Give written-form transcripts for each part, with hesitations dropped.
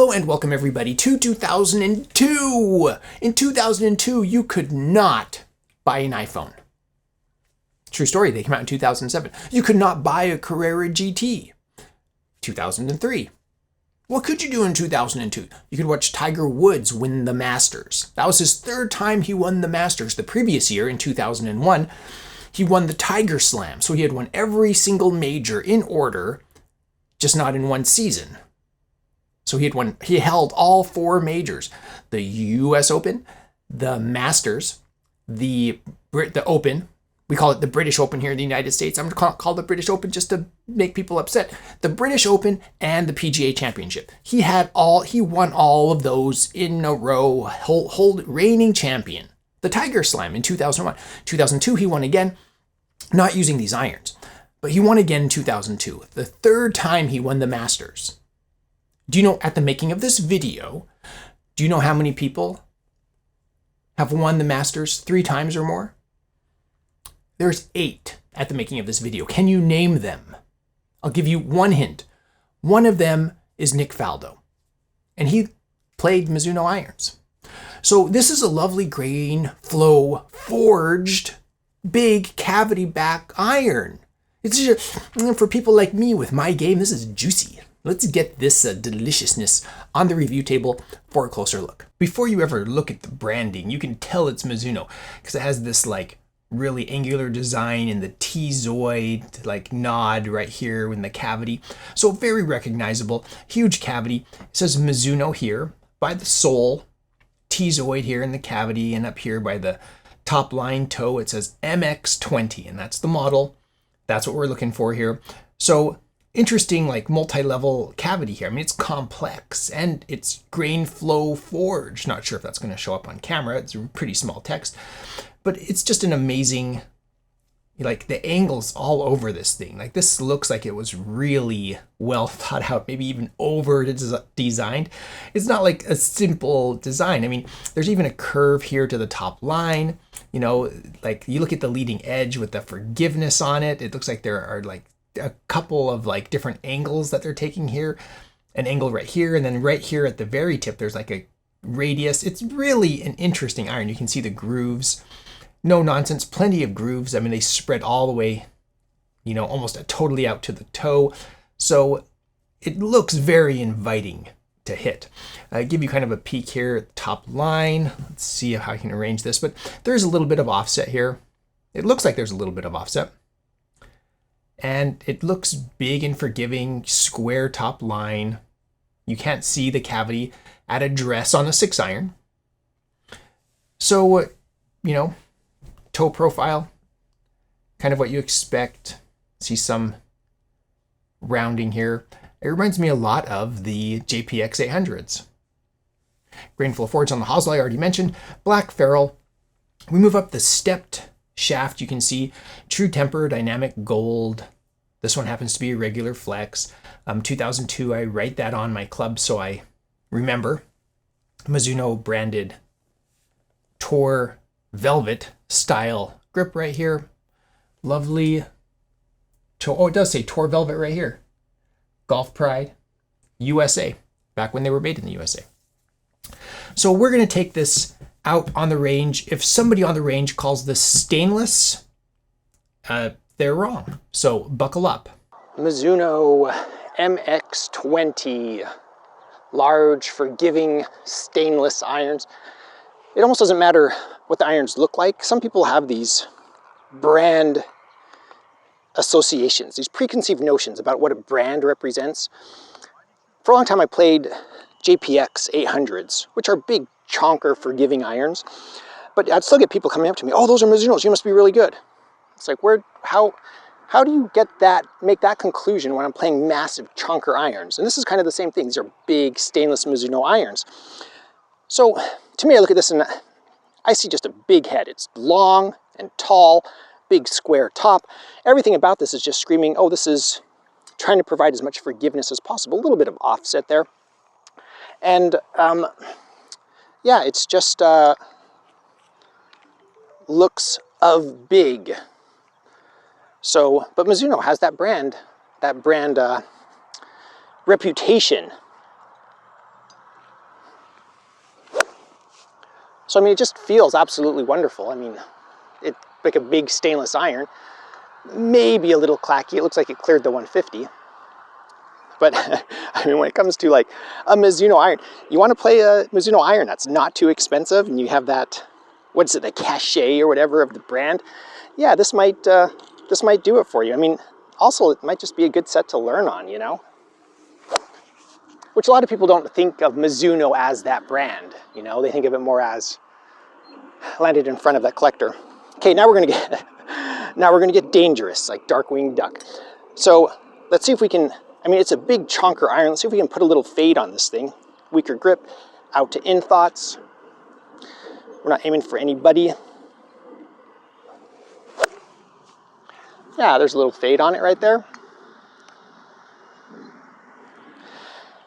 Hello and welcome everybody to 2002. In 2002, you could not buy an iPhone. True story, they came out in 2007. You could not buy a Carrera GT. 2003. What could you do in 2002? You could watch Tiger Woods win the Masters. That was his third time he won the Masters. The previous year, in 2001, he won the Tiger Slam. So he had won every single major in order, just not in one season. So he held all four majors: the US Open, the Masters, the Open. We call it the British Open here in the United States. I'm going to call it the British Open just to make people upset. The British Open and the PGA Championship. He won all of those in a row, reigning champion. The Tiger Slam in 2001. 2002, he won again, not using these irons, but he won again in 2002. The third time he won the Masters. Do you know, at the making of this video, do you know how many people have won the Masters 3 times or more? There's 8 at the making of this video. Can you name them? I'll give you one hint. One of them is Nick Faldo, and he played Mizuno irons. So this is a lovely grain flow forged big cavity back iron. It's just, for people like me with my game, this is juicy. Let's get this deliciousness on the review table for a closer look. Before you ever look at the branding, you can tell it's Mizuno because it has this like really angular design in the T-zoid like nod right here in the cavity. So very recognizable, huge cavity. It says Mizuno here by the sole, T-zoid here in the cavity, and up here by the top line toe it says MX20, and that's the model. That's what we're looking for here. So interesting, like multi-level cavity here. I mean, it's complex and it's grain flow forged. Not sure if that's going to show up on camera. It's pretty small text, but it's just an amazing, like the angles all over this thing. Like this looks like it was really well thought out, maybe even over designed. It's not like a simple design. I mean, there's even a curve here to the top line. You know, like you look at the leading edge with the forgiveness on it. It looks like there are like a couple of like different angles that they're taking here. An angle right here, and then right here at the very tip, there's like a radius. It's really an interesting iron. You can see the grooves. No nonsense, plenty of grooves. I mean, they spread all the way, you know, almost totally out to the toe. So it looks very inviting to hit. I give you kind of a peek here at the top line. Let's see how I can arrange this, but there's a little bit of offset here. It looks like there's a little bit of offset. And it looks big and forgiving, square top line. You can't see the cavity at address on a 6-iron. So, you know, toe profile, kind of what you expect. See some rounding here. It reminds me a lot of the JPX 800s. Grain flow forged on the hosel, I already mentioned. Black ferrule. We move up the stepped shaft, you can see true temper, dynamic gold. This one happens to be a regular flex. 2002, I write that on my club so I remember. Mizuno branded Tour Velvet style grip right here. Lovely. Oh, it does say Tour Velvet right here. Golf Pride, USA, back when they were made in the USA. So we're going to take this out on the range. If somebody on the range calls this stainless, they're wrong. So buckle up. Mizuno MX20, large, forgiving, stainless irons. It almost doesn't matter what the irons look like. Some people have these brand associations, these preconceived notions about what a brand represents. For a long time, I played JPX 800s, which are big, chonker, forgiving irons. But I'd still get people coming up to me, "Oh, those are Mizunos, you must be really good." It's like, how do you get that, make that conclusion when I'm playing massive chonker irons? And this is kind of the same thing. These are big stainless Mizuno irons. So to me, I look at this and I see just a big head. It's long and tall, big square top. Everything about this is just screaming, oh, this is trying to provide as much forgiveness as possible. A little bit of offset there. And yeah, it's just looks of big. So, but Mizuno has that brand reputation So, I mean, it just feels absolutely wonderful. I mean, it's like a big stainless iron, maybe a little clacky. It looks like it cleared the 150. But I mean, when it comes to like a Mizuno iron, you want to play a Mizuno iron that's not too expensive, and you have that, what is it, the cachet or whatever of the brand. Yeah, this might do it for you. I mean, also it might just be a good set to learn on, you know. Which a lot of people don't think of Mizuno as that brand, you know. They think of it more as landed in front of that collector. Okay, now we're gonna get dangerous, like Darkwing Duck. So let's see if we can. I mean, it's a big chonker iron. Let's see if we can put a little fade on this thing. Weaker grip, out to in thoughts. We're not aiming for anybody. Yeah, there's a little fade on it right there.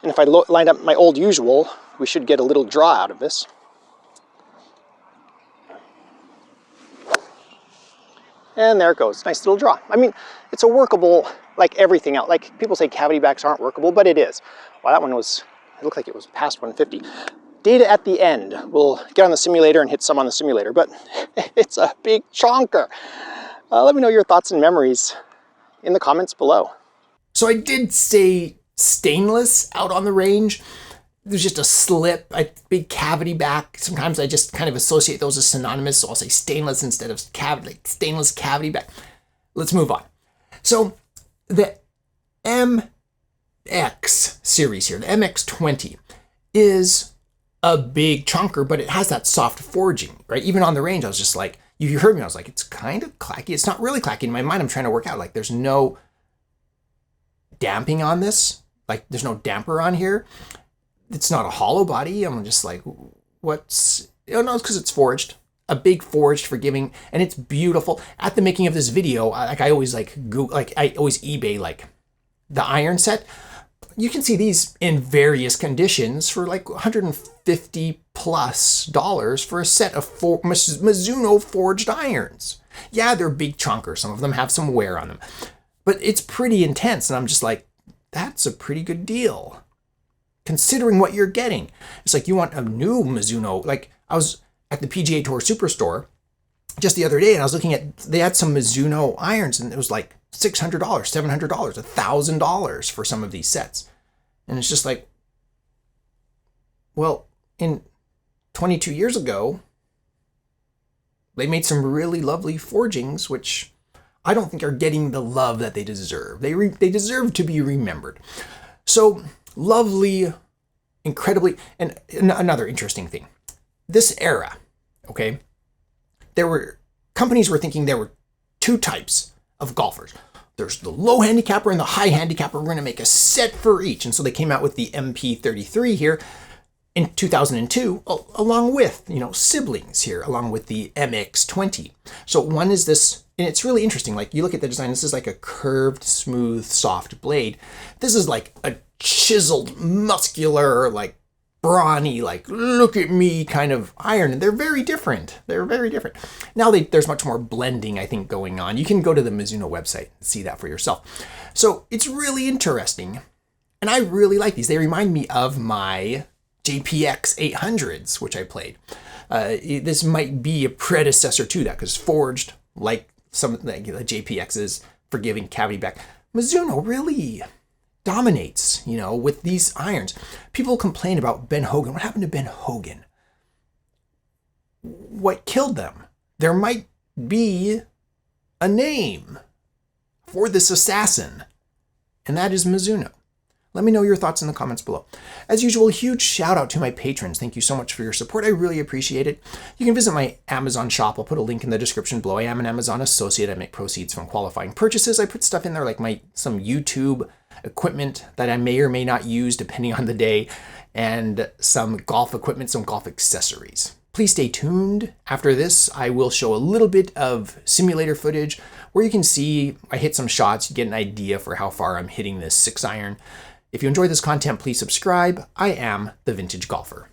And if I line up my old usual, we should get a little draw out of this. And there it goes, nice little draw. I mean, it's a workable, like everything else. Like people say cavity backs aren't workable, but it is. Wow, that one was, it looked like it was past 150. Data at the end. We'll get on the simulator and hit some on the simulator, but it's a big chonker. Let me know your thoughts and memories in the comments below. So I did say stainless out on the range. There's just a slip, a big cavity back. Sometimes I just kind of associate those as synonymous, so I'll say stainless instead of cavity, like stainless cavity back. Let's move on. So the MX series here, the MX20, is a big chunker, but it has that soft forging, right? Even on the range, I was just like, you heard me, I was like, it's kind of clacky. It's not really clacky. In my mind, I'm trying to work out, like, there's no damping on this. Like, there's no damper on here. It's not a hollow body. I'm just like, what's, oh no, it's because it's forged. A big forged forgiving, and it's beautiful. At the making of this video, I always eBay like the iron set. You can see these in various conditions for like $150+ for a set of Mizuno forged irons. Yeah, they're big chunkers. Some of them have some wear on them, but it's pretty intense. And I'm just like, that's a pretty good deal considering what you're getting. It's like you want a new Mizuno. Like I was at the PGA Tour Superstore just the other day, and I was looking at, they had some Mizuno irons, and it was like $600, $700, $1,000 for some of these sets. And it's just like, well, in 22 years ago, they made some really lovely forgings, which I don't think are getting the love that they deserve. They deserve to be remembered. So lovely, incredibly, and another interesting thing. This era, okay, companies were thinking there were two types of golfers. There's the low handicapper and the high handicapper. We're going to make a set for each. And so they came out with the MP33 here in 2002, along with, siblings here, along with the MX20. So one is this, and it's really interesting. Like you look at the design, this is like a curved, smooth, soft blade. This is like a chiseled, muscular, like brawny, like look at me kind of iron, and they're very different. Now there's much more blending, I think, going on. You can go to the Mizuno website and see that for yourself. So it's really interesting, and I really like these. They remind me of my JPX 800s, which I played. This might be a predecessor to that because forged, like some like the JPXs, forgiving cavity back. Mizuno really dominates, with these irons. People complain about Ben Hogan. What happened to Ben Hogan? What killed them? There might be a name for this assassin, and that is Mizuno. Let me know your thoughts in the comments below. As usual, huge shout out to my patrons. Thank you so much for your support. I really appreciate it. You can visit my Amazon shop. I'll put a link in the description below. I am an Amazon associate. I make proceeds from qualifying purchases. I put stuff in there like some YouTube equipment that I may or may not use depending on the day, and some golf equipment, some golf accessories. Please stay tuned. After this, I will show a little bit of simulator footage where you can see I hit some shots. You get an idea for how far I'm hitting this 6-iron. If you enjoy this content, please subscribe. I am the Vintage Golfer.